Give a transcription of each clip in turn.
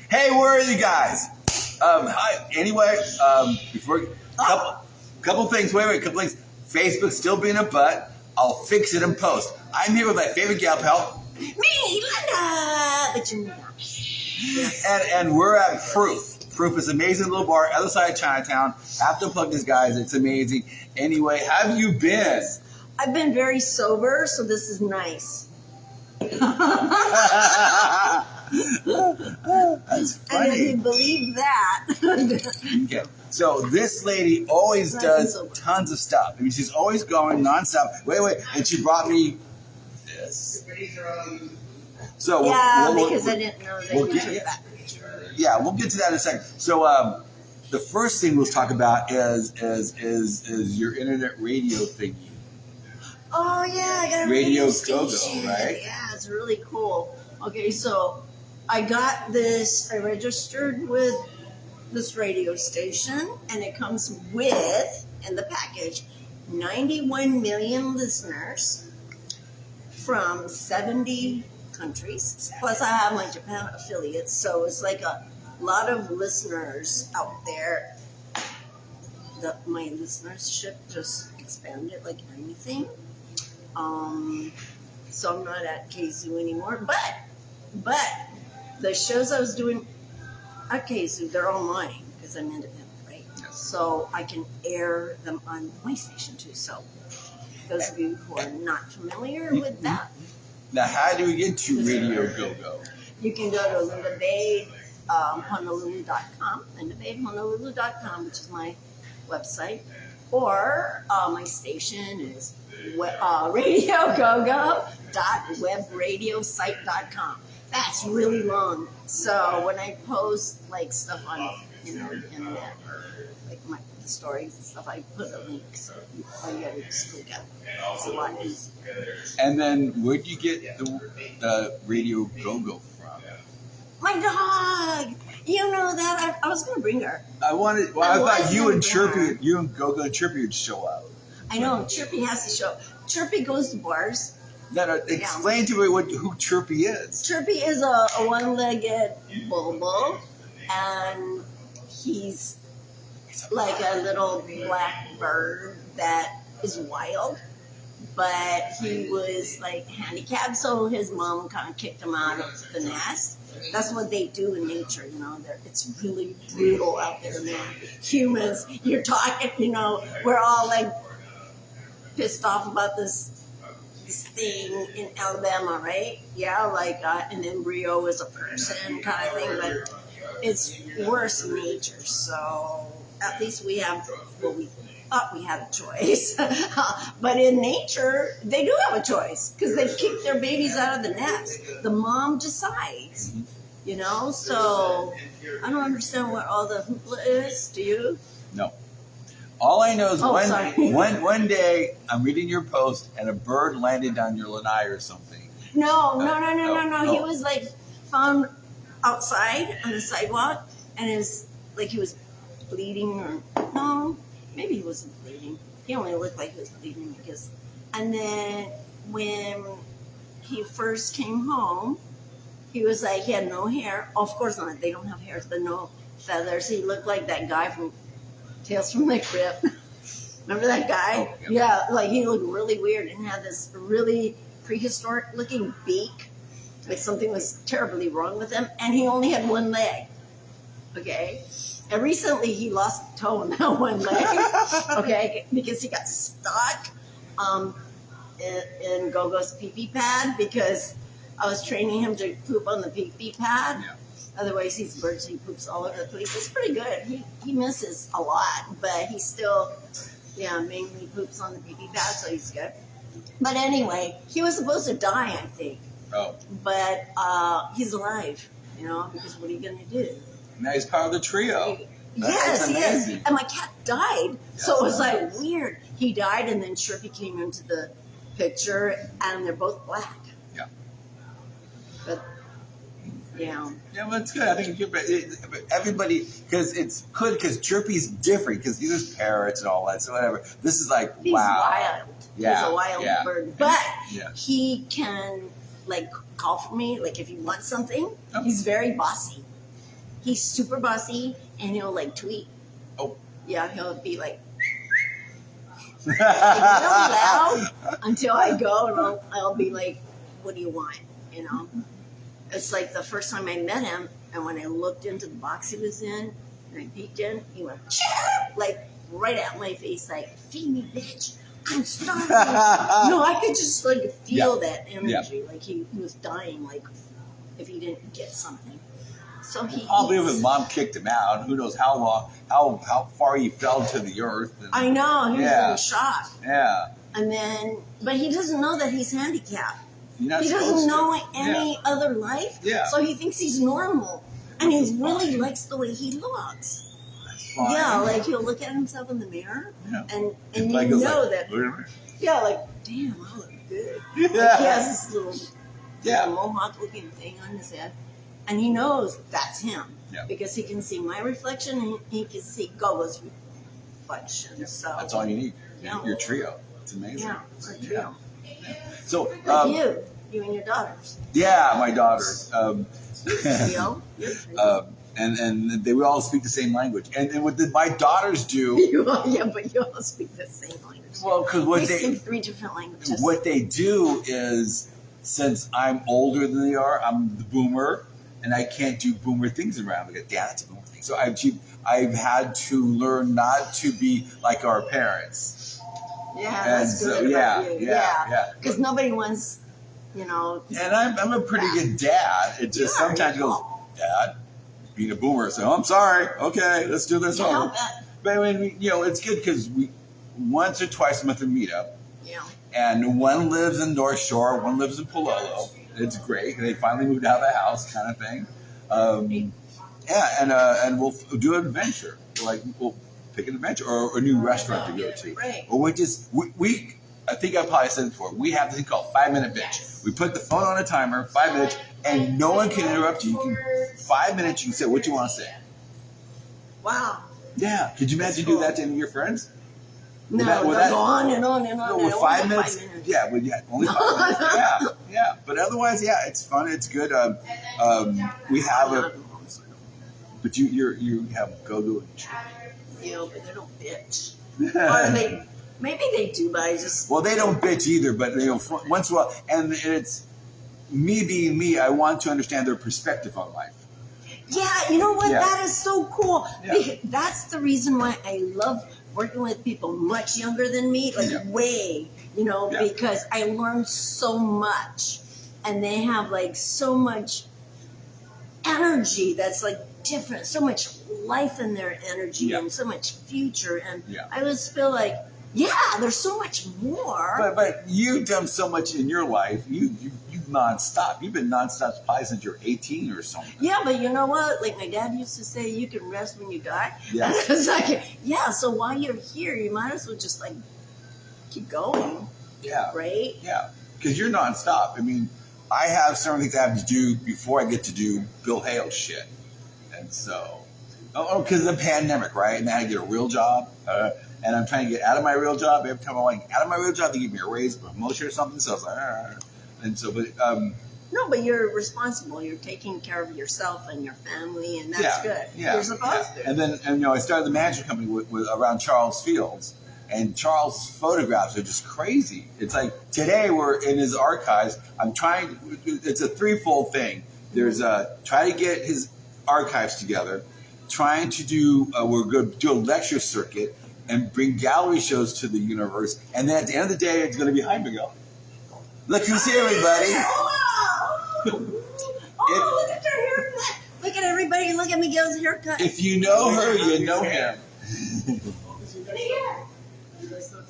Hey, where are you guys? Hi. Anyway, before couple things. Wait, couple things. Facebook's still being a butt. I'll fix it in post. I'm here with my favorite gal pal. Me, Linda. But you're not. Yes. And we're at Proof. Proof is an amazing little bar, other side of Chinatown. Have to plug these guys. It's amazing. Anyway, how have you been? I've been very sober, so this is nice. That's And if you funny. believe that. Okay. So this lady always does tons of stuff. I mean, she's always going nonstop. Wait. And she brought me this. So Yeah, because I didn't know that you took that picture. Yeah, we'll get to that in a second. So the first thing we'll talk about is your internet radio thingy. Oh, yeah, I got a Radio station. Go-Go, right? Yeah, it's really cool. Okay, so I got this, I registered with this radio station, and it comes with, in the package, 91 million listeners from 70 countries. Plus, I have my Japan affiliates, so it's like a lot of listeners out there. My listenership just expanded like anything. So I'm not at KZoo anymore, but the shows I was doing at KZoo, they're all mine because I'm independent, right? Yes. So I can air them on my station too. So those of you who are not familiar with that, Now, how do we get to Radio Go-Go? you can go to Linda Bade, Honolulu.com, LindaBadeHonolulu.com, which is my website, or my station is radiogogo.webradiosite.com. That's really long. So when I post like stuff on the internet, like the stories and stuff, I put a link. So all you gotta just click out. It's a lot easier. And then where do you get the Radio Go-Go from? My dog. You know that I was gonna bring her. I thought you and Chirpy, you and Go-Go and Chirpy would show up. I know Chirpy has to show. Chirpy goes to bars. No, explain to me who Chirpy is. Chirpy is a one-legged bulbul, and he's like a little black bird that is wild, but he was like handicapped, so his mom kind of kicked him out of the nest. That's what they do in nature, it's really brutal out there, man. Humans, you're talking, we're all like pissed off about this thing in Alabama, right? Yeah, like an embryo is a person kind of thing, but it's worse in nature. So at least we thought we had a choice. But in nature, they do have a choice because they kick their babies out of the nest. The mom decides, so I don't understand what all the hoopla is. Do you? No. All I know is one day I'm reading your post and a bird landed on your lanai or something. No. He was like found outside on the sidewalk, and he was bleeding, or no, maybe he wasn't bleeding. He only looked like he was bleeding because. And then when he first came home, he was like, he had no hair. Of course not. They don't have hairs, but no feathers. He looked like that guy from Tales from the Crypt. Remember that guy? Oh, yeah. Yeah, he looked really weird and had this really prehistoric looking beak. Like something was terribly wrong with him. And he only had one leg. Okay? And recently he lost a toe in that one leg. Okay? Because he got stuck in Gogo's pee-pee pad because I was training him to poop on the pee-pee pad. Yeah. Otherwise, he's virtually he poops all over the place. It's pretty good. He misses a lot, but he still, mainly poops on the pee-pee pad, so he's good. But anyway, he was supposed to die, I think. Oh. But he's alive, because what are you going to do? Now he's part of the trio. Yes, he is. Amazing. And my cat died. So it was like weird. He died, and then Chirpy came into the picture, and they're both black. Yeah. But, Yeah, well, it's good. I think everybody, because Chirpy's different, because he was parrots and all that, so whatever. This is like, he's wow. wild. Yeah, He's a wild yeah. bird. But Yeah. he can, call for me, if he wants something. Oh. He's very bossy. he's super bossy, and he'll like tweet. Oh. Yeah, he'll be like really loud until I go, and I'll be like, "What do you want?" You know. It's like the first time I met him, and when I looked into the box he was in, and I peeked in, he went like right at my face, like, "Feed me, bitch! I'm starving." No, I could just like feel that energy, like he was dying, like if he didn't get something. So he probably if his mom kicked him out. Who knows how long, how far he fell to the earth. And, I know, he was in shock. Yeah. And then, but he doesn't know that he's handicapped. He doesn't know any other life. Yeah. So he thinks he's normal. And he really likes the way he looks. That's fine. Yeah, like he'll look at himself in the mirror and you like, know that. Yeah, like, damn, I look good. Yeah. Like he has this little mohawk looking thing on his head. And he knows that's him. Yeah. Because he can see my reflection and he can see Gogo's reflection. Yeah. So that's all you need. Yeah. Your trio. It's amazing. Yeah, it's a trio. So you and your daughters. Yeah, my daughters. Trio. And they all speak the same language. And what did my daughters do? Yeah, but you all speak the same language. Well, because we speak 3 different languages. What they do is, since I'm older than they are, I'm the boomer, and I can't do boomer things around. Like, damn, that's a boomer thing. So I've had to learn not to be like our parents. Yeah, that's good. Yeah. Because nobody wants, you know. And I'm a pretty good dad. It just sometimes goes, Dad, being a boomer, so I'm sorry. Okay, let's do this over. But I mean, it's good because we once or twice a month we meet up. Yeah. And one lives in North Shore, one lives in Palolo. It's great. They finally moved out of the house, kind of thing. And we'll do an adventure. Like we'll pick an adventure or a new restaurant to go to. Right. Or we I think I probably said it before. We have this thing called 5-minute bitch. We put the phone on a timer, 5 minutes, and no one can interrupt you. You can 5 minutes. You can say what you want to say. Wow. Yeah. Could you imagine doing that to any of your friends? No, they'll go on and on and on. No, with 5 minutes. Yeah, only 5 minutes. Yeah. But otherwise, it's fun. It's good. We have but you have go-go and Chick. Yeah, but they don't bitch. Or maybe they do, but I just. Well, they don't bitch either, but once in a while, and it's me being me. I want to understand their perspective on life. Yeah, you know what? Yeah. That is so cool. Yeah. Because that's the reason why I love working with people much younger than me, way, because I learned so much, and they have so much energy that's different, so much life in their energy and so much future, and I just feel like, there's so much more. But you've done so much in your life. You've nonstop. You've been nonstop probably since you're 18 or something. Yeah, but you know what? Like my dad used to say, you can rest when you die. Yeah. It's so while you're here, you might as well just keep going. Yeah. Right? Yeah. Because you're nonstop. I mean, I have certain things I have to do before I get to do Bill Hale's shit. And so, because of the pandemic, right? And I had to get a real job. And I'm trying to get out of my real job. Every time I'm out of my real job, they give me a raise, a promotion or something. So I was like, and so, but no, but you're responsible. You're taking care of yourself and your family, and that's good. Yeah, you're supposed to. And then, I started the management company with around Charles Fields, and Charles' photographs are just crazy. It's like today we're in his archives. It's a threefold thing. There's try to get his archives together, trying to do. We're going to do a lecture circuit and bring gallery shows to the universe, and then at the end of the day, it's going to be hi, Miguel. Look who's here, everybody. Look at your haircut. Look at everybody. Look at Miguel's haircut. If you know her, you know him.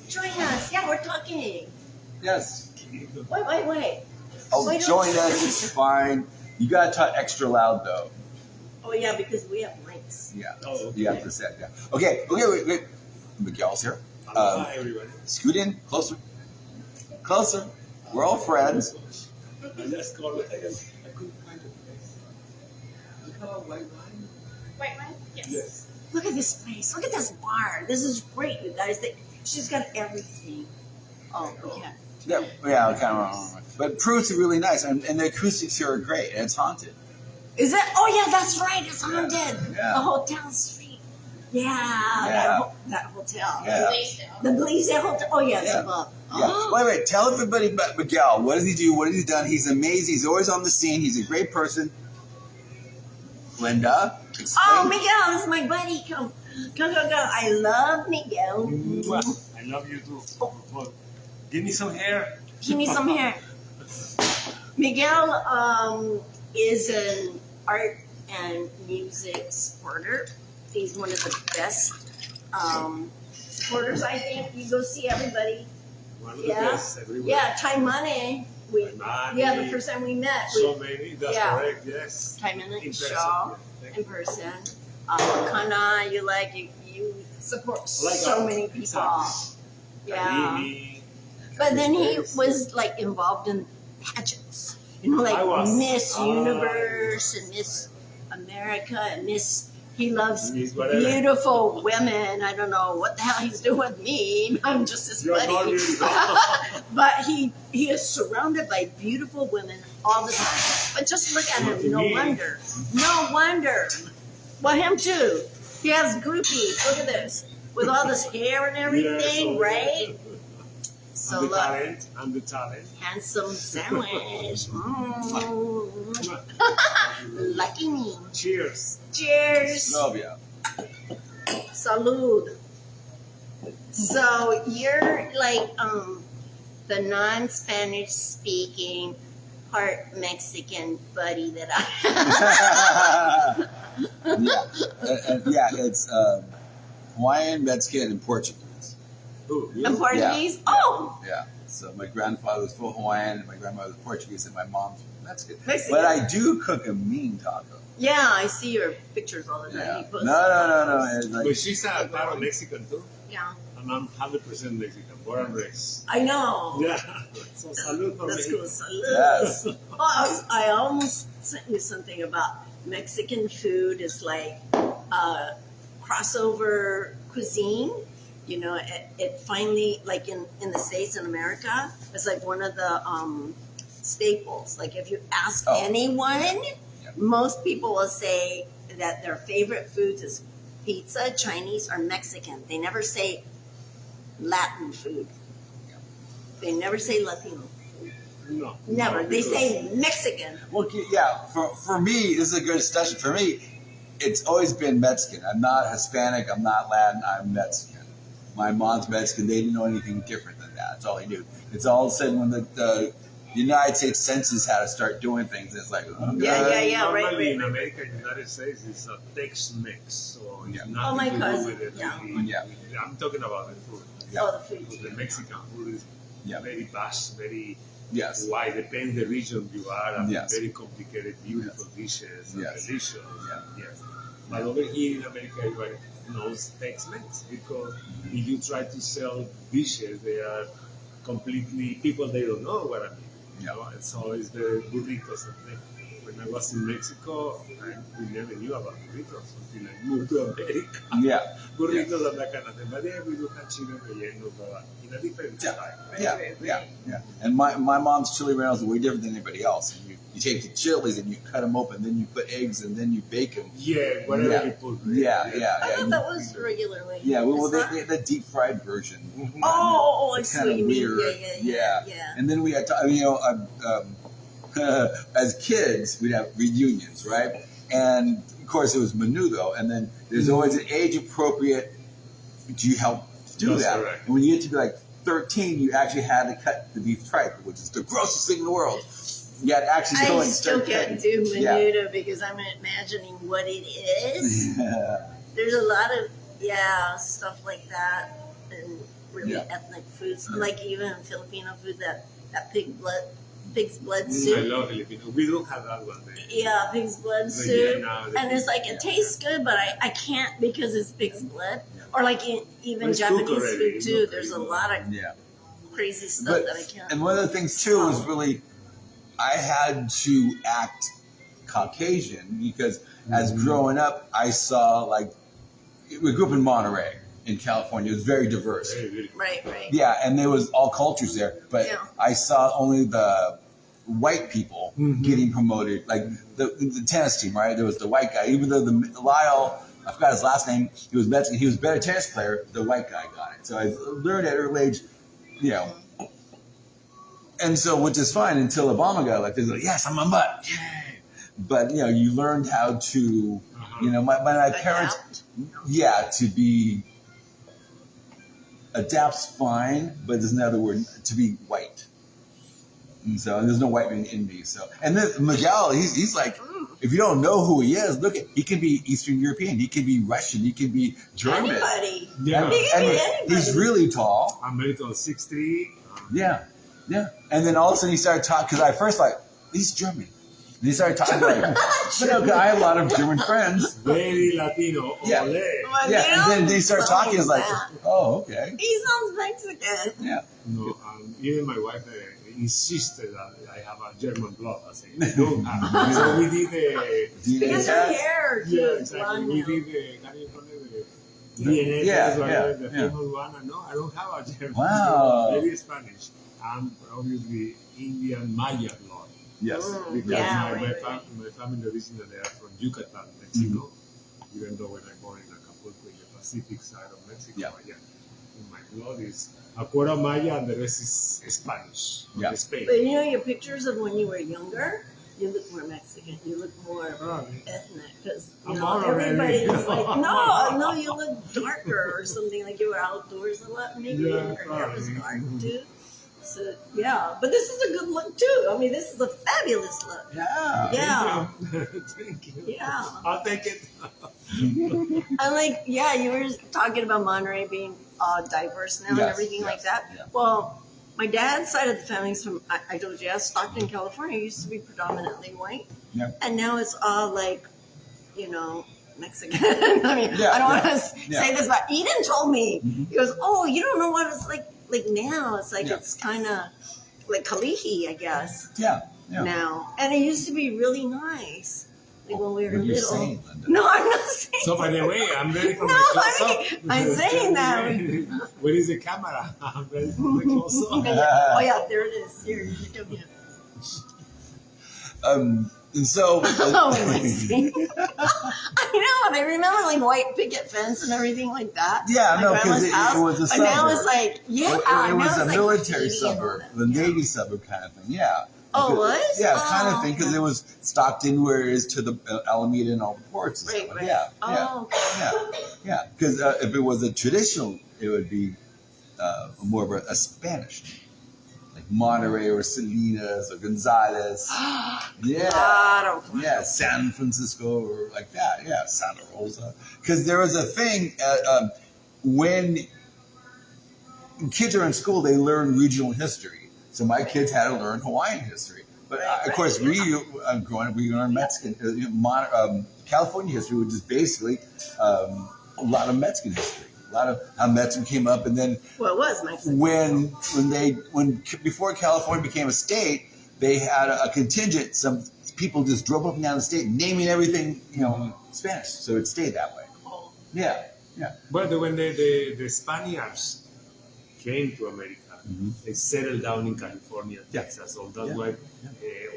Join us. Yeah, we're talking. Yes. Wait. Oh, join us. It's fine. You got to talk extra loud, though. Oh, yeah, because we have mics. Yeah. You have to say, yeah. Okay, wait. Miguel's here. Hi, everybody. Scoot in. Closer. We're all friends. I just called it. I couldn't find the place. You have a white wine? White wine? Yes. Yes. Look at this place. Look at this bar. This is great, you guys. She's got everything. Oh, okay. Yeah, kind of. But Pruitt's really nice, and the acoustics here are great, and it's haunted. Is it? Oh yeah, that's right. It's haunted. Yeah. The hotel street. Yeah. Yeah. That hotel. Yeah. The Blaisdell Hotel. Oh yes, Yeah. above. Yeah. Oh. Wait. Tell everybody about Miguel. What does he do? What has he done? He's amazing. He's always on the scene. He's a great person. Linda, explain. Oh, Miguel, this is my buddy. Come. I love Miguel. I love you too. But give me some hair. Give me some hair. Miguel is an art and music supporter. He's one of the best supporters, I think. You go see everybody. One of the Yeah. best everywhere. Yeah, Time Money. Yeah, the first time we met. So many, that's Yeah. correct, yes. Time Money In person, show yeah. in person. Kana, you support Like so art. many people. Exactly. Yeah. Kalini, But then he Yes. was like involved in pageants, like I was. Miss Universe and Miss America and Miss. He loves Miss whatever. beautiful women. I don't know what the hell he's doing with me. I'm just his You're not buddy. beautiful. But he is surrounded by beautiful women all the time. But just look at him. No Me. wonder. No wonder. Well, him too. He has groupies. Look at this. With all this hair and everything, Yes. right? So I'm the look. talent. I'm the talent. Handsome sandwich. Lucky me. Cheers. Cheers. Love you. Salud. So you're like the non-Spanish speaking, part Mexican buddy that I Yeah, it's Hawaiian, Mexican, and Portuguese. Ooh, am. yes. Portuguese. Oh, Yeah. So my grandfather was full Hawaiian, and my grandmother was Portuguese, and my mom's Mexican. Mexican. But I do cook a mean taco. yeah, I see your pictures all the time. Yeah. You No, post no. It's But like, she's a part of Mexican too. Yeah, And I'm 100% Mexican, born and raised. I know. Yeah. So salud for That's me. cool. Salud. yes. Oh, I almost sent you something about Mexican food is like crossover cuisine. You know, it finally, like in the States in America, it's like one of the staples. Like if you ask Oh. anyone, most people will say that their favorite foods is pizza, Chinese, or Mexican. They never say Latin food. They never say Latino. No. Never. No, They because- say Mexican. Well, yeah. For me, this is a good discussion. For me, it's always been Mexican. I'm not Hispanic. I'm not Latin. I'm Mexican. My mom's Mexican. They didn't know anything different than that. That's all they knew. It's all of a sudden when the United States Census had to start doing things. It's like, okay. Yeah, Normally right. in America, United States, it's a Tex-Mex, so it's Yeah. nothing Oh, my to do cousin, with it. yeah. really. Yeah. I'm talking about the food. Yeah. Oh, the food. The Mexican food is Yeah. very vast, very Yes. wide. Depends the region you are. And Yes. very complicated, beautiful dishes. And Yes. delicious. Yeah. Yes. But over here in America, everybody knows Tex-Mex because if you try to sell dishes, they are completely people they don't know what I mean. You Yeah. know, and so it's the burritos. When I was in Mexico, we never knew about burritos until I moved to America. Yeah. Burritos and that kind of thing. But then we do have chili rellenos, but in a different Yeah. style. Yeah. And my mom's chili rellenos are way different than anybody else. And you take the chilies and you cut them open, then you put eggs and then you bake them. Yeah, whatever Yeah. you put. Yeah. I thought that was regularly. Yeah, well, Is that- the deep fried version. Oh, I It's see kind what of you mean. weird. Yeah. And then we had, as kids, we'd have reunions, right? And of course, it was menudo. And then there's always an age appropriate. Do you help do That's that? correct. And when you get to be like 13, you actually had to cut the beef tripe, which is the grossest thing in the world. You had to actually go I and still start can't cutting. do menudo because I'm imagining what it is. Yeah. There's a lot of stuff like that, and really Yeah. ethnic foods, like even Filipino food, that pig's blood I soup. love Filipino. We don't have that one there. Yeah, pig's blood But soup. yeah, now And it's like, it tastes good, but I can't because it's pig's blood. Or like even It's Japanese cooked already, food it's too. cooked There's a already. lot of Yeah. crazy stuff But, that I can't. and one of the things too was really, I had to act Caucasian because as growing up, I saw we grew up in Monterey in California. It was very diverse. Very, very Right. Yeah, and there was all cultures there, but Yeah. I saw only the white people getting promoted. Like the tennis team, right? There was the white guy, even though Lyle, I forgot his last name, he was Mexican, he was a better tennis player, the white guy got it. So I learned at early age, you know. And so, which is fine until Obama got elected. Like, yes, I'm a mutt. Yay. But, you know, you learned how to, you know, my parents, to be, adapt's fine, but there's another word, to be white. And so there's no white man in me. So, and then Miguel, he's like, if you don't know who he is, look at, he can be Eastern European, he can be Russian, he can be German. Anybody. Yeah. Anybody. He's really tall. I'm very tall, 6'3". Yeah. Yeah. And then all of a sudden he started talking, because I first like, he's German. And he started talking like, but no, I have a lot of German friends. Very Latino. Yeah. Ole. Yeah. And then they start talking, it's like, oh, okay. He sounds Mexican. Yeah. No, even my wife insisted that I have a German blood. I said, no. So we did the Because her hair yeah, is exactly. blonde We now. did the DNA test, the famous one. And no, I don't have a German Wow. blood. Maybe Spanish. I'm obviously Indian Maya blood. Yes. Because Yeah, my right. family originally are from Yucatan, Mexico. Even though when I born in Acapulco, in the Pacific side of Mexico, Yeah. my blood is a quarter Maya and the rest is Spanish. Yeah. Spain. But you know your pictures of when you were younger, you look more Mexican. You look more ethnic because I'm already- everybody's like, no, you look darker or something, like you were outdoors a lot. Maybe Yeah, your hair was dark probably. too. So yeah, but this is a good look too. I mean, this is a fabulous look. Yeah. Yeah, Thank you. yeah. I'll take it. I'm like, yeah, you were talking about Monterey being diverse now and Yes, everything like yes, that. yeah. Well, my dad's side of the family is from, I told you, Stockton, California. It used to be predominantly white. Yeah. And now it's all like, you know, Mexican. I mean, Yeah, I don't want yeah, to yeah. say this, but Eden told me, Mhm. he goes, oh, you don't know what it's like now. It's like, Yeah. it's kind of like Kalihi, I guess, Yeah. Yeah. now. And it used to be really nice. Like when we were What are you little. saying, Linda? No, I'm not saying. So by the way, I'm ready for No, my close up. I'm saying that. Where is the camera? I'm ready for my close up. Oh yeah, there it is. Here, you come here. And so, Oh, amazing. I know. I remember like white picket fence and everything like that. Yeah, My no, 'cause grandma's it house. was a But now suburb. it's like, yeah, it was now a it's like military graffiti and all suburb, that. the Navy suburb kind of thing. Yeah. Oh, Because- it was? Yeah, kind of Oh, thing, because okay. it was Stockton where it is to the Alameda and all the ports and Right, stuff. right. Yeah, Oh, yeah, okay. yeah. Because if it was a traditional, it would be more of a Spanish name. Like Monterey or Salinas or Gonzales. Yeah. Claro. Yeah, San Francisco or like that. Yeah, Santa Rosa. Because there was a thing when kids are in school, they learn regional history. So my kids had to learn Hawaiian history. But of course, growing up, we learned Mexican, California history, which is basically a lot of Mexican history. A lot of how Mexican came up, and then Well, it was Mexican. when before California became a state, they had a contingent. Some people just drove up and down the state, naming everything, Spanish. So it stayed that way. Oh. Yeah, yeah. But when the Spaniards came to America, Mhm. they settled down in California, Yeah. Texas, all that Yeah. way,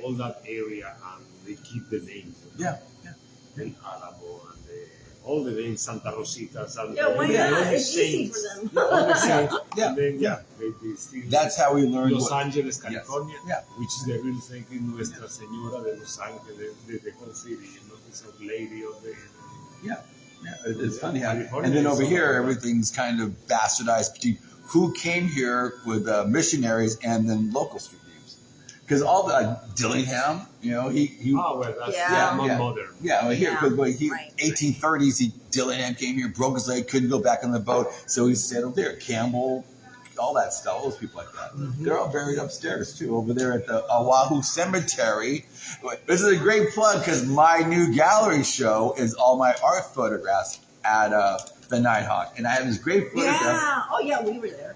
all that area, and they keep the names. Yeah, yeah. The Alamo and all the names, Santa Rosita, Santa Yeah, why Yeah. not? all the It's easy saints. for them. All the saints. Yeah, And then, yeah. they still, That's how we learned. Los Angeles, California, Yeah. which is the real thing in Nuestra Señora de Los Ángeles, the whole city, it's a lady of the... Yeah, it's funny how. California And then is over so here, like that. everything's kind of bastardized between who came here with missionaries and then local street names. Because all the Dillingham, he Oh, well, that's Yeah. more Yeah. modern. Yeah, well, here, Yeah, because right. 1830s, Dillingham came here, broke his leg, couldn't go back on the boat, so he settled there. Campbell, all that stuff, all those people like that. Mm-hmm. They're all buried upstairs, too, over there at the Oahu Cemetery. This is a great plug, because my new gallery show is all my art photographs at the Nighthawk. And I have this great photograph, Yeah. Oh yeah, we were there.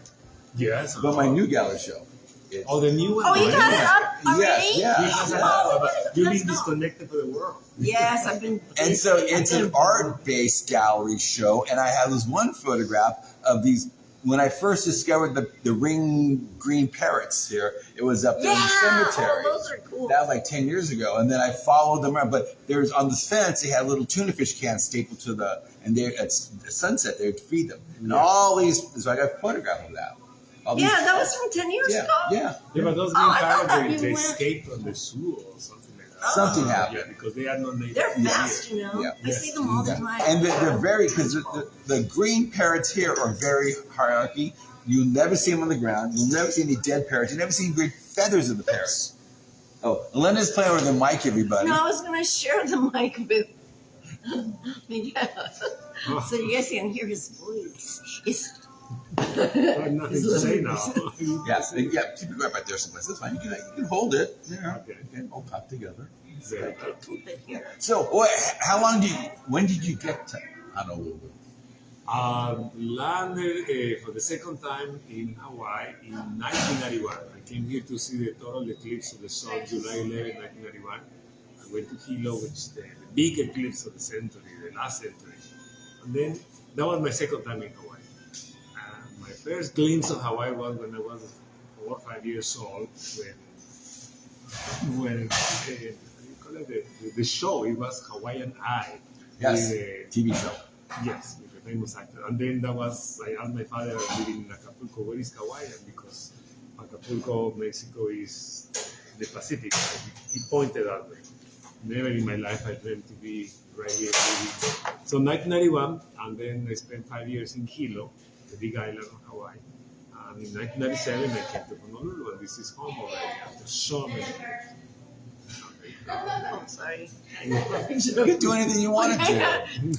Yes. but my new gallery show. It's, Oh, the new one. Oh, you got it up already? Yes, yeah. Because Oh, you've let's been go. disconnected from the world. Yes, I've been. And so it's an art-based gallery show, and I have this one photograph of these when I first discovered the ring green parrots here, it was up there in the cemetery. Oh, those are cool. That was like 10 years ago. And then I followed them around. But there's on this fence, they had little tuna fish cans stapled to and at sunset, they would feed them. And all these, so I got a photograph of that. That was from 10 years ago? Yeah. But those green parrots, they escaped from the zoo or something like that. Something happened. Yeah, because they are not native. They're fast, you know. Yeah. I see them all the time. And they're very, because the green parrots here are very hierarchy. You'll never see them on the ground. You'll never see any dead parrots. You'll never see great feathers of the parrots. Oh, Linda's playing with the mic, everybody. No, I was going to share the mic with Miguel. So you guys can hear his voice. I have nothing to say now. Keep it right there someplace. That's fine. You can hold it. Yeah. Okay. All packed together. Keep it here. So, when did you get to Honolulu? Landed for the second time in Hawaii in 1991. I came here to see the total eclipse of the sun, July 11, 1991. I went to Hilo, which is the big eclipse of the century, the last century. And then that was my second time in Hawaii. My first glimpse of Hawaii was when I was 4 or 5 years old, when the show, it was Hawaiian Eye. Yes, with, TV show. Yes, with a famous actor. And then I asked my father, living in Acapulco, where is Hawaii? Because Acapulco, Mexico is the Pacific. He pointed out there. Never in my life I dreamed to be right here. So 1991, and then I spent 5 years in Hilo, the big island of Hawaii. And in 1997, I came to Honolulu, and this is home already after so many years. Oh, sorry. You can do anything you want to do.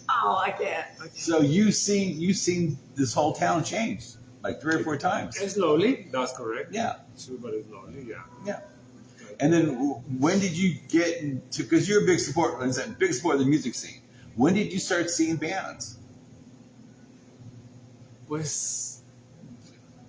Oh, I can't. So you've seen this whole town change like 3 or 4 times. Slowly, that's correct. Yeah. Super slowly, yeah. Yeah. And then when did you get into, because you're a big support of the music scene. When did you start seeing bands? Pues,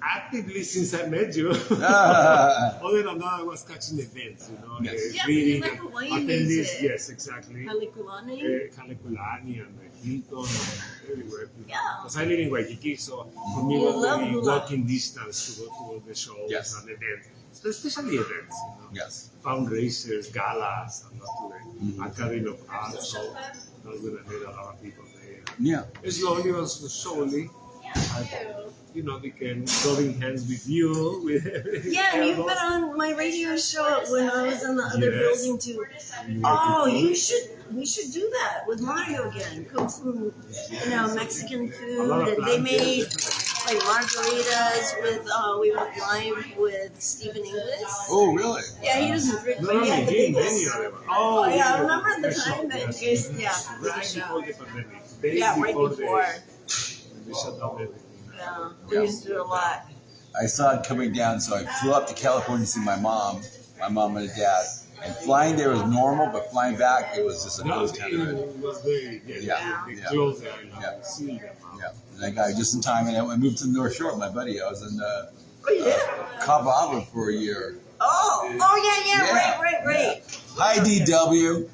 actively since I met you. Other than that, I was catching events, Yes. reading, like Hawaiian attending music. yes, exactly. Halekulani? Halekulani and Hilton and everywhere. Yeah. Because I live in Waikiki, so for me it You was love really hula. walking distance to go to all the shows Yes. and events. So especially events, Yes. fundraisers, galas, and not to the Academy of Arts, so that's when I met a lot of people there. Yeah. Slowly, also slowly, I became rubbing hands with you, with Yeah, you've been on my radio show when I was in the other Yes. building too. Oh, we should do that with Mario again. Cook some, Mexican food, and they made like margaritas with. We went live with Stephen English. Oh, really? Yeah, he doesn't drink, No, but he had the again, biggest. many of them. Oh yeah, I remember the Yes. time that Yes. you guys, with the Right show. before the pandemic. Days Yeah, right before. They shut down everything. Yeah, we used to do a lot. I saw it coming down, so I flew up to California to see my mom and dad. And flying there was normal, but flying back, it was just a No, ghost town. it was very, Yeah. they Yeah. closed the island. Yeah. Sealed them up. Yeah, and I got just in time, and I moved to the North Shore with my buddy. I was in Oh, you did? Cavava for a year. Yeah, right. Hi, DW.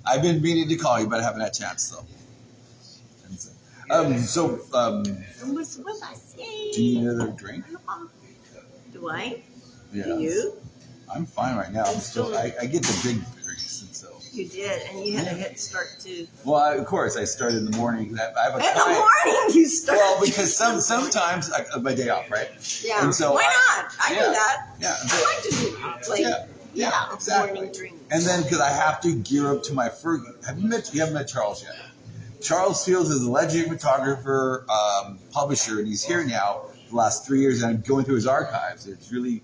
I've been meaning to call you, but I haven't had a chance, though. What's with us? Yay. Do you need another drink? Do I? Yeah. Do you? I'm fine right now. I get the big drinks, and so. You did, and you had a head start too. Well, of course, I started in the morning. I have a In client. the morning, you start. Well, because sometimes my day off, right? Yeah. And so why not? I do that. Yeah. I like to do Exactly. morning drinks. And then because I have to gear up to my first. You haven't met Charles yet. Charles Fields is a legendary photographer, publisher, and he's here now for the last 3 years. And I'm going through his archives. It's really.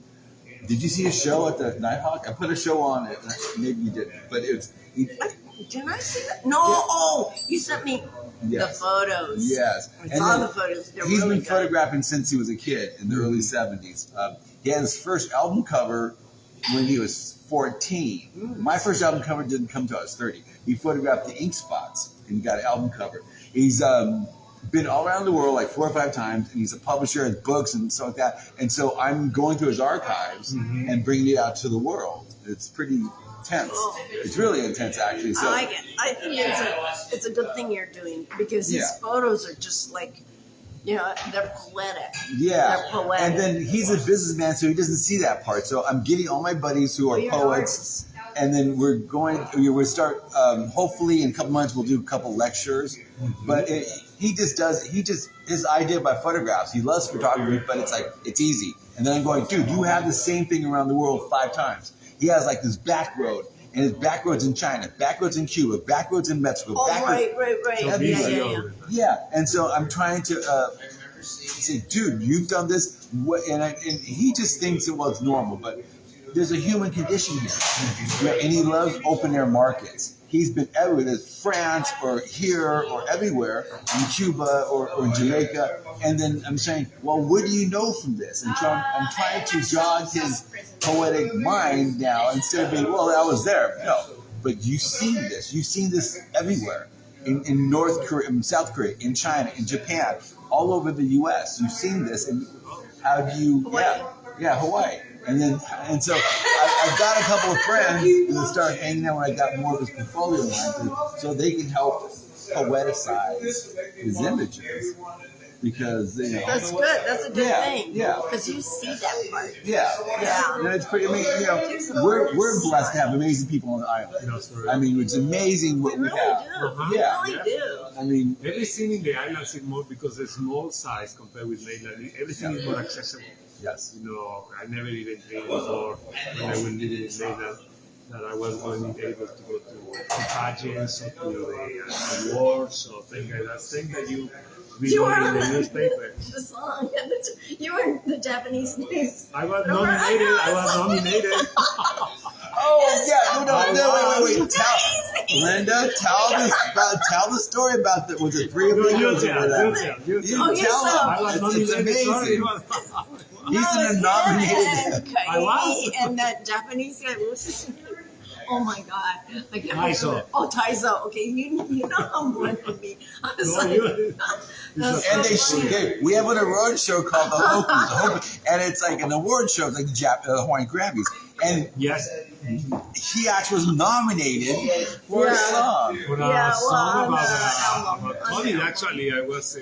Did you see his show at the Nighthawk? I put a show on it. Maybe you didn't, but it's. Didn't I see that? No. Yeah. Oh, you sent me the photos. Yes. I saw the photos. They're He's really been good. photographing since he was a kid in the early 70s. He had his first album cover when he was 14. My first album cover didn't come till I was 30. He photographed the ink spots and got an album cover. He's been all around the world like 4 or 5 times, and he's a publisher, has books and stuff like that. And so I'm going through his archives and bringing it out to the world. It's pretty intense. It's really intense, actually. So, I like it. I think it's a good thing you're doing because his Yeah. photos are just like they're poetic. Yeah. They're poetic. And then he's a businessman, so he doesn't see that part. So I'm getting all my buddies who are You're poets, and then we'll start, hopefully in a couple months, we'll do a couple lectures. But his idea by photographs, he loves photography, but it's easy. And then I'm going, dude, you have the same thing around the world 5 times. He has like this back road. And his back roads in China, back roads in Cuba, back roads in Mexico. Right. Yeah. And so I'm trying to say, dude, you've done this. And he just thinks it's normal. But there's a human condition here. And he loves open air markets. He's been everywhere. There's France or here or everywhere, in Cuba or in Jamaica. And then I'm saying, well, what do you know from this? And I'm trying to jog his poetic mind now instead of being, well, I was there. No, but you've seen this. You've seen this everywhere. In North Korea, in South Korea, in China, in Japan, all over the U.S. You've seen this. And how do you, Hawaii. And so I've got a couple of friends who start hanging out when I got more of his portfolio in mind, so they can help poeticize his images. Because that's good. That's a good thing. Yeah. Because you see that part. Yeah. And it's pretty. I mean, we're blessed to have amazing people on the island. I mean, it's amazing what we have. Yeah. We really do. I mean, everything in the islands is more because the small size compared with mainland. Everything is more accessible. Yes. I never even dreamed before when I was living in mainland that I was going to be able to go to pageants or to the awards or things like that. Things that you read in the newspaper. The song, you were in the Japanese news. I was nominated. Oh yeah, no, wait. Linda, tell the story about the. Was it 3 of you? You tell them. I was nominated. It's amazing. He's nominated. I was. And that Japanese guy, what's his name? Oh my God! I can't Taizo. Oh, Taizo. Okay, you know how much of me. I was And we have a road show called the Hokus, and it's like an award show, like the Hawaiian Grammys. And yes, he actually was nominated for a song. For a song about Tony. Actually, I was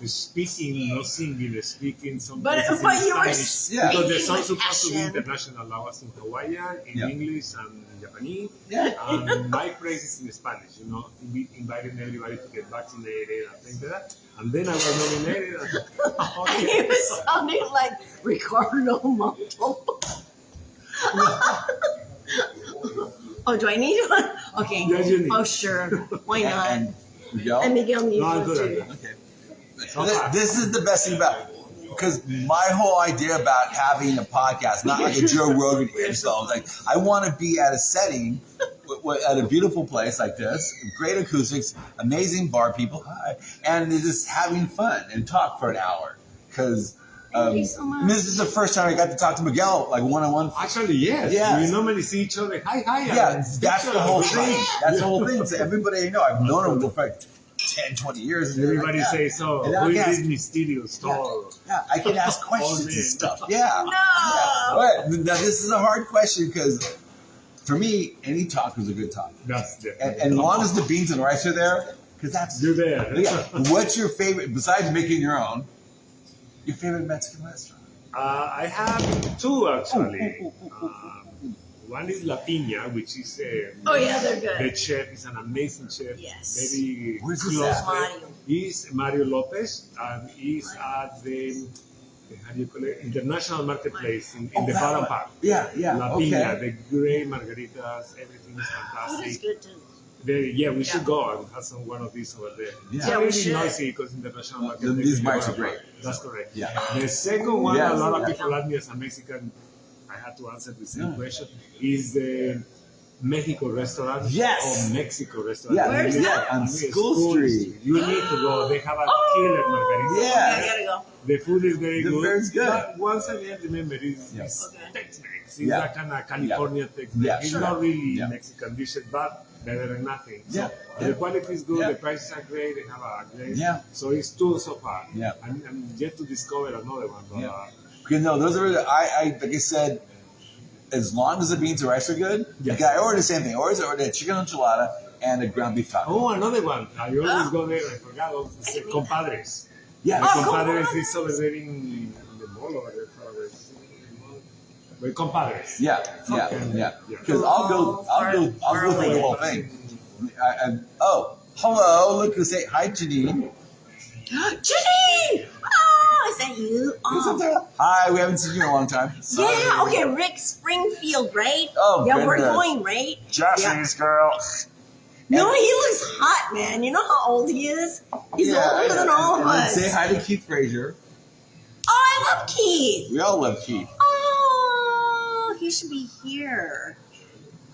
speaking, not singing, speaking some places but in you were Spanish. Because the song with supposed to be passion. international. I was in Hawaiian, in English, and Japanese. Yeah. And my praise is in Spanish, inviting everybody to get vaccinated and things like that. And then I was nominated. He was sounding like Ricardo Montalban. Oh, do I need one? Okay. Yes, you need. Oh, sure. Why not? And Miguel? And Miguel needs No, I'm one good. too. Okay. This is the best thing about it. Because my whole idea about having a podcast, not like a Joe Rogan episode, like I want to be at a setting, at a beautiful place like this, great acoustics, amazing bar people, and they're just having fun and talk for an hour. Because Thank you so much. this is the first time I got to talk to Miguel, like one-on-one. Actually, yes. Yes. We normally see each other. Hi. Yeah, that's the whole thing. That's the whole thing. So everybody I know, I've known him for like 10, 20 years. And Everybody says so. And Who I is can this mysterious tall? Yeah, I can ask questions and stuff. Yeah. No. All right. Now, this is a hard question because for me, any talk is a good talk. That's the And as long as the beans and rice are there, because that's. You're there. Yeah. What's your favorite, besides making your own, your favorite Mexican restaurant? I have 2 actually. One is La Piña, which is Oh, yeah, they're good. the chef is an amazing chef. Yes. Very Where's this close. at? Mario. He's Mario Lopez, and he's at the how do you call it? International Marketplace in the that Bottom one. Park. Yeah. La Piña, Okay. the great margaritas, everything is That is fantastic. good too. We should go and have some one of these over there. Yeah. It's Yeah, we really should. noisy because international market. These mics are great. That's correct. Yeah. The second one, Yes. a lot of Yeah. people ask me as a Mexican, I had to answer the same Yeah. question, is the Mexico restaurant Yes. or Mexico restaurant. Yeah. Where's In that? On English, School Street. You need to go. They have a Oh. killer margarita. Yeah. I gotta go. The food is very The good. food's good. But once again, remember, it's Yes. Okay. Tex-Mex. It's Yeah. that kind of California Tex-Mex. Yeah, It's sure. not really Yeah. Mexican dishes, but better than nothing. So Yeah. the quality is good, Yeah. the prices are great, they have a great. Yeah. So it's 2 so far. Yeah. I'm yet to discover another one. But, Yeah. Because no, those are I like I said, as long as the beans and rice are good. Yes. Like I ordered the same thing. I ordered a chicken enchilada and a ground beef taco. Oh, another one. I always go there. I forgot. Compadres. Yeah. My Oh, compadres compadres. is celebrating in the mall over there. My compadres. Yeah. Yeah. Because I'll go through the whole thing. Hello. Look who say hi, Janine. Janine! Oh, is that you? Who's up Oh. there? Hi, we haven't seen you in a long time. Yeah, okay, Rick Springfield, right? Oh, yeah, we're goodness. going, right? Jesse's girl. No, he looks hot, man. You know how old he is? He's older than all of And then us. say hi to Keith Frazier. Oh, I love Keith. We all love Keith. Oh, he should be here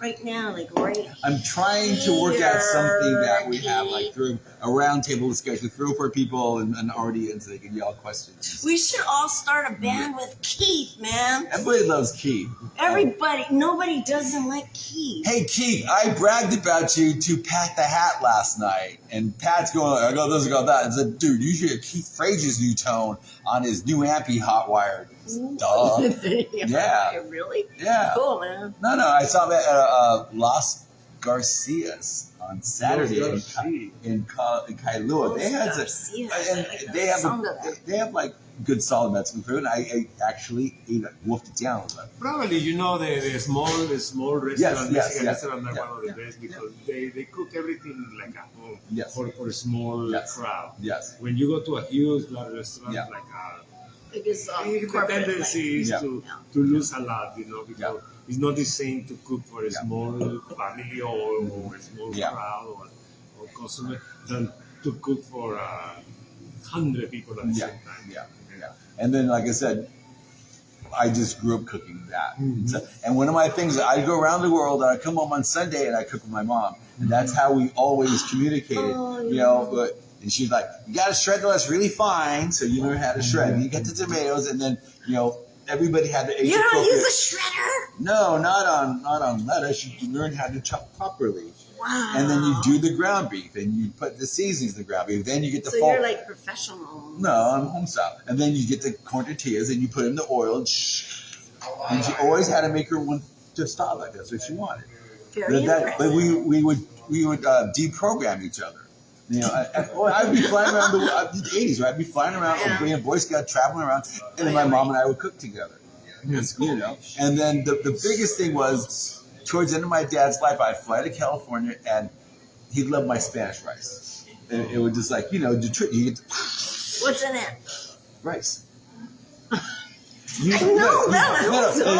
right now, like right. I'm trying to work out something that we have, like through a roundtable discussion, 3 or 4 people and an audience, they can yell questions. We should all start a band with Keith, man. Everybody loves Keith. Everybody, nobody doesn't like Keith. Hey Keith, I bragged about you to Pat the Hat last night, and Pat's going, I got this, I got that. And said, dude, you should hear Keith Frazier's new tone on his new amp he hot-wired. Duh. Yeah. Really? Yeah. Cool, man. No, I saw that at Las Garcias on Saturday in Kailua. They had they have like good solid Mexican food, and I actually wolfed it down a little bit. Probably, the small restaurant, Mexican restaurant are one of the best because they cook everything like at home for a small crowd. Yes. When you go to a huge large restaurant like the tendency is to lose a lot, because it's not the same to cook for a small family or a small crowd or customer than to cook for 100 people at the same time. Yeah. And then, like I said, I just grew up cooking that. Mm-hmm. So, and one of my things, I go around the world and I come home on Sunday and I cook with my mom. And that's how we always communicated, But, and she's like, you got to shred the lettuce really fine, so you learn how to shred. And you get the tomatoes, and then, everybody had the age. You don't use a shredder? No, not on lettuce. You learn how to chop properly. Wow. And then you do the ground beef, and you put the seasonings in the ground beef. Then you get the So you're like professional. No, I'm home style. And then you get the corn tortillas, and you put in the oil, and And she always had to make her one to stop like that's what she wanted. But we would deprogram each other. I'd be flying around the 80s, right? I'd be flying around, being a Boy Scout, traveling around, and then my mom and I would cook together. That's cool. And then the biggest thing was, towards the end of my dad's life, I'd fly to California, and he loved my Spanish rice. And it was just like, Detroit, you get to, what's in it? rice. No,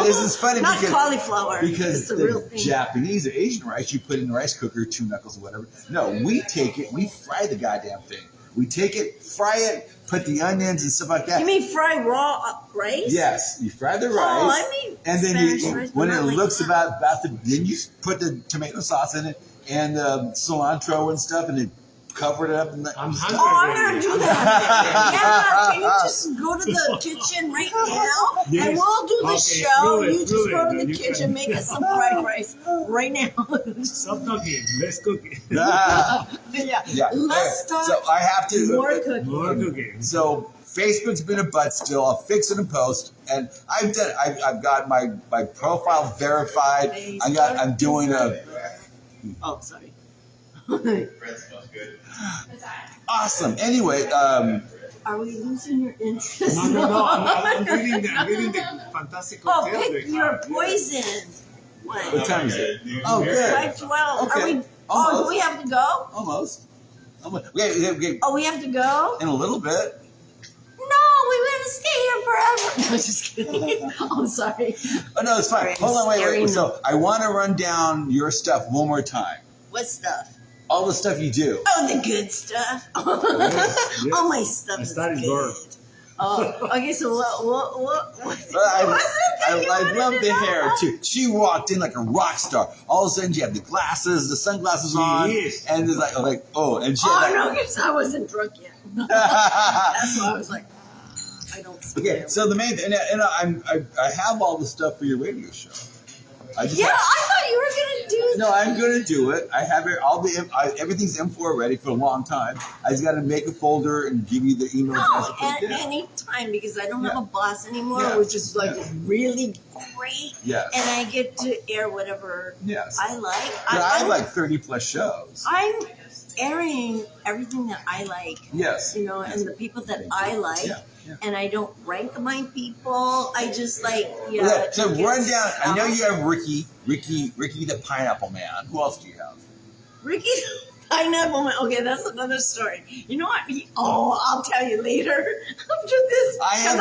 this is funny not cauliflower. Because the real thing. Japanese or Asian rice, you put in the rice cooker, 2 knuckles or whatever. No, we take it, we fry the goddamn thing. We take it, fry it, put the onions and stuff like that. You mean fry raw rice? Yes, you fry the rice. Oh, I mean and then rice, when it like looks that. about then you put the tomato sauce in it and cilantro and stuff, and then cover it up. And I'm Oh, I'm gonna do that. Can you just go to the kitchen right now? Yes. And we'll do the Okay, show. prove it, You just prove go it. to the You kitchen, can- make us some fried rice right now. Stop talking. Let's cook it. Yeah. Let's talk. So I have to. more cooking. More cooking. So Facebook's been a butt still. I'll fix it and post. And I've got my profile verified. I'm doing a. Oh, sorry. Bread smells good. Awesome. Anyway, Are we losing your interest? No. I'm reading the fantastic Oh, hotel pick they your have. poison. what time is it? Oh, good. 5:12. Okay. Are we? Oh, Almost. do we have to go? Almost. We Oh, we have to go? in a little bit. No, we want to stay here forever. No, just kidding. I'm sorry. Oh, no, it's fine. Sorry, Hold on, wait. scaring So I want to run down your stuff one more time. What stuff? All the stuff you do. Oh, the good stuff. Yes. All my stuff I is started good. burnt. Oh, okay. So what I love the hair too. She walked in like a rock star. All of a sudden, she had the glasses, the sunglasses on, is. and it's like, and she Oh had no, like. because I wasn't drunk yet. That's why I was like, I don't. Okay, so the main thing, and I have all the stuff for your radio show. I thought you were gonna do. No, I'm gonna do it. I have it. Everything's M4 ready for a long time. I just got to make a folder and give you the email address. No, at any time because I don't have a boss anymore, Yeah. which is like really great. Yes. And I get to air whatever Yes. I like. I have like 30 plus shows. I'm airing everything that I like. Yes. You know, and the people that I like. Yeah. Yeah. And I don't rank my people. I just like, yeah. Okay, so run down. I know you have Ricky the Pineapple Man. Who else do you have? Ricky Pineapple Man. Okay, that's another story. You know what? I'll tell you later after this. Because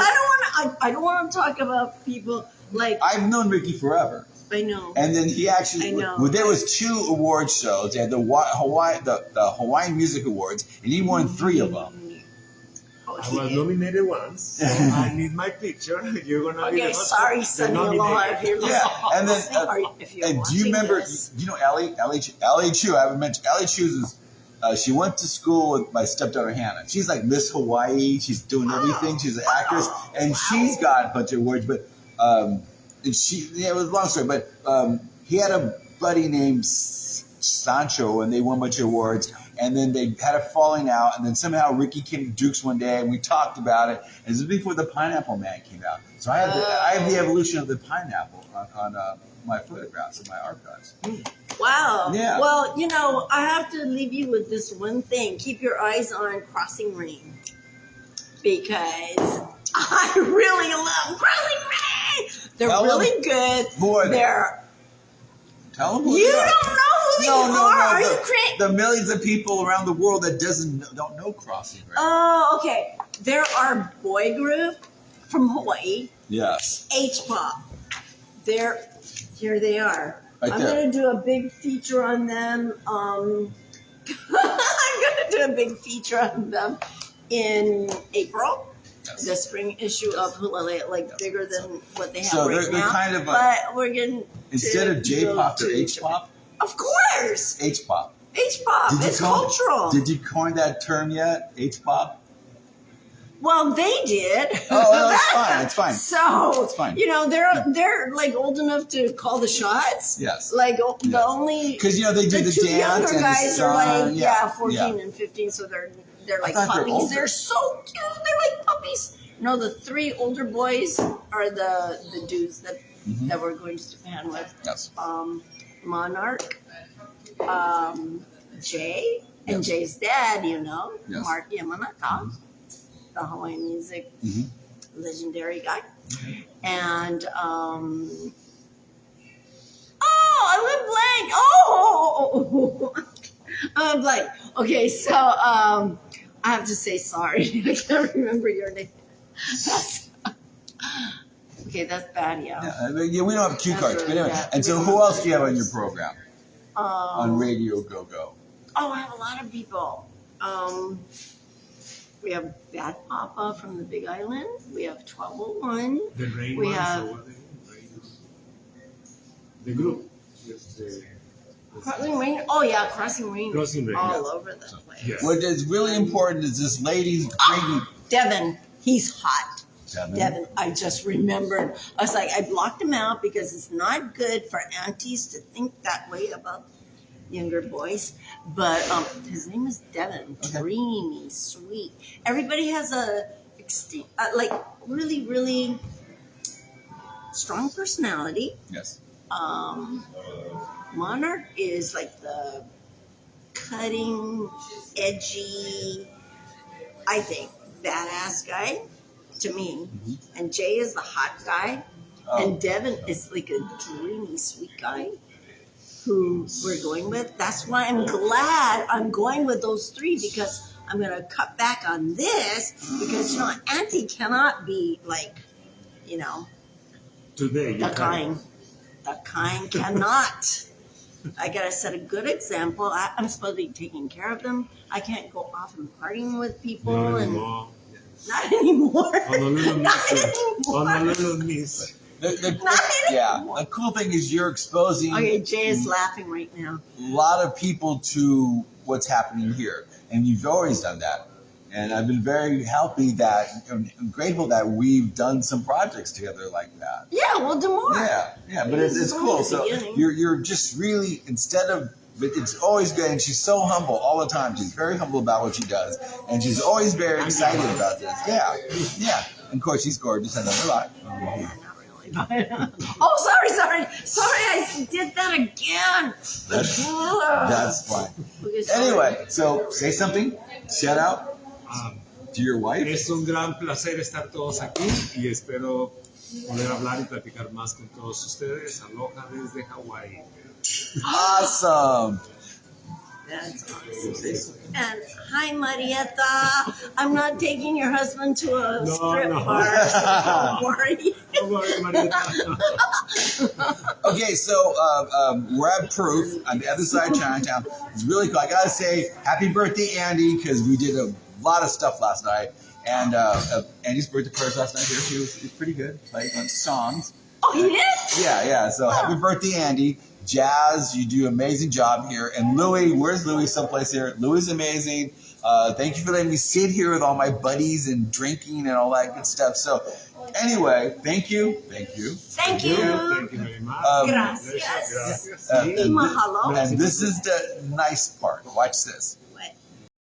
I don't want to talk about people like. I've known Ricky forever. I know. And then he actually, I know. well, there was 2 award shows. They had the Hawaiian Music Awards, and he won 3 of them. Oh, I was nominated once. So I need my picture. You're gonna be okay, the sorry, Sonny Aloha, if you're Yeah, and then if you're and do you remember? You know Ellie Chu? I haven't mentioned Ellie Chu's. She went to school with my stepdaughter Hannah. She's like Miss Hawaii. She's doing everything. She's an actress, and she's got a bunch of awards. But and it was a long story. But he had a buddy named Sancho, and they won a bunch of awards. And then they had a falling out, and then somehow Ricky came to Duke's one day, and we talked about it. And this was before the Pineapple Man came out. So I have the evolution of the pineapple on my photographs in my archives. Wow. Yeah. Well, you know, I have to leave you with this one thing. Keep your eyes on Crossing Rain. Because I really love Crossing Rain. They're really good. Boy, they're... Tell them who You they are. don't know who they are? Are you crazy? The millions of people around the world that don't know Crossing Rain. Oh, okay. There are boy group from Hawaii. Yes. H-pop. Here they are. Right I'm there. going to do a big feature on them. I'm going to do a big feature on them in April. Yes. The spring issue of Hula, like bigger than what they have So right they're now. kind of but we're getting instead of J-pop, they're H-pop. Of course, H-pop. H-pop. It's cultural. Did you coin that term yet? H-pop. Well, they did. Oh, no, it's fine. It's fine. So It's fine. you know they're like old enough to call the shots. Yes. Like the only Because they do the 2 dance younger and guys the are song. like 14 and 15, so they're like thought they're puppies. older. They're so cute. They're like puppies. No, the 3 older boys are the dudes that we're going to Japan with. Yes. Monarch, Jay, and Yes. Jay's dad. You know, Yes. Mark Yamanaka, the Hawaiian music legendary guy, and I'm blank. Okay, so I have to say sorry. I can't remember your name. Okay, that's bad, yeah. Yeah, we don't have cue That's cards. But really anyway, bad. and so who else do you have on your program? On Um, Radio Go-Go? Oh, I have a lot of people. We have Bad Papa from the Big Island. We have 1201. The rain We ones, have- or what the group. Yes, Crossing Rain. Oh, yeah, Crossing Rain. Crossing Rain, All yeah. over the place. Yes. What is really important is this lady's bringing. Devin, he's hot. Devin. Devin, I just remembered. I was like, I blocked him out because it's not good for aunties to think that way about younger boys. But his name is Devin. Okay. Dreamy, sweet. Everybody has a like really, really strong personality. Yes. Monarch is like the cutting, edgy, I think, badass guy to me. And Jay is the hot guy. Oh. And Devin is like a dreamy, sweet guy who we're going with. That's why I'm glad I'm going with those 3 because I'm going to cut back on this because, Auntie cannot be like, Today, the kind. The kind cannot. I gotta set a good example. I'm supposed to be taking care of them. I can't go off and partying with people. Not and anymore. Not anymore. Honolulu Not miss. anymore. Honolulu miss. The cool thing is you're exposing Okay, Jay is laughing right now. a lot of people to what's happening here, and you've always done that. And I've been very happy that I'm grateful that we've done some projects together like that. Yeah, we'll do more. Yeah, but it's cool. only the So beginning. you're just really but it's always good, and she's so humble all the time. She's very humble about what she does, and she's always very excited about this. Yeah. And of course, she's gorgeous. I know her a lot. Not really, Oh, sorry, I did that again. That's fine. Anyway, so say something. Shout out to your wife. Es un gran placer estar todos aquí y espero poder hablar y platicar más con todos ustedes. Aloha desde Hawái. Awesome. That's awesome. And hi, Marietta. I'm not taking your husband to a strip bar, so don't worry. Don't worry, Marietta. Okay, so we're at Proof on the other side of Chinatown. It's really cool. I gotta say, happy birthday, Andy, because we did a lot of stuff last night. And Andy's birthday party last night here too. It was pretty good. Like on songs. Oh, he did? Yeah. So happy birthday, Andy. Jazz, you do an amazing job here. And Louie, where's Louie? Someplace here. Louie is amazing. Thank you for letting me sit here with all my buddies and drinking and all that good stuff. So anyway, thank you. Thank you. Thank you very much. Gracias. Gracias. Mahalo. And this is the nice part. Watch this.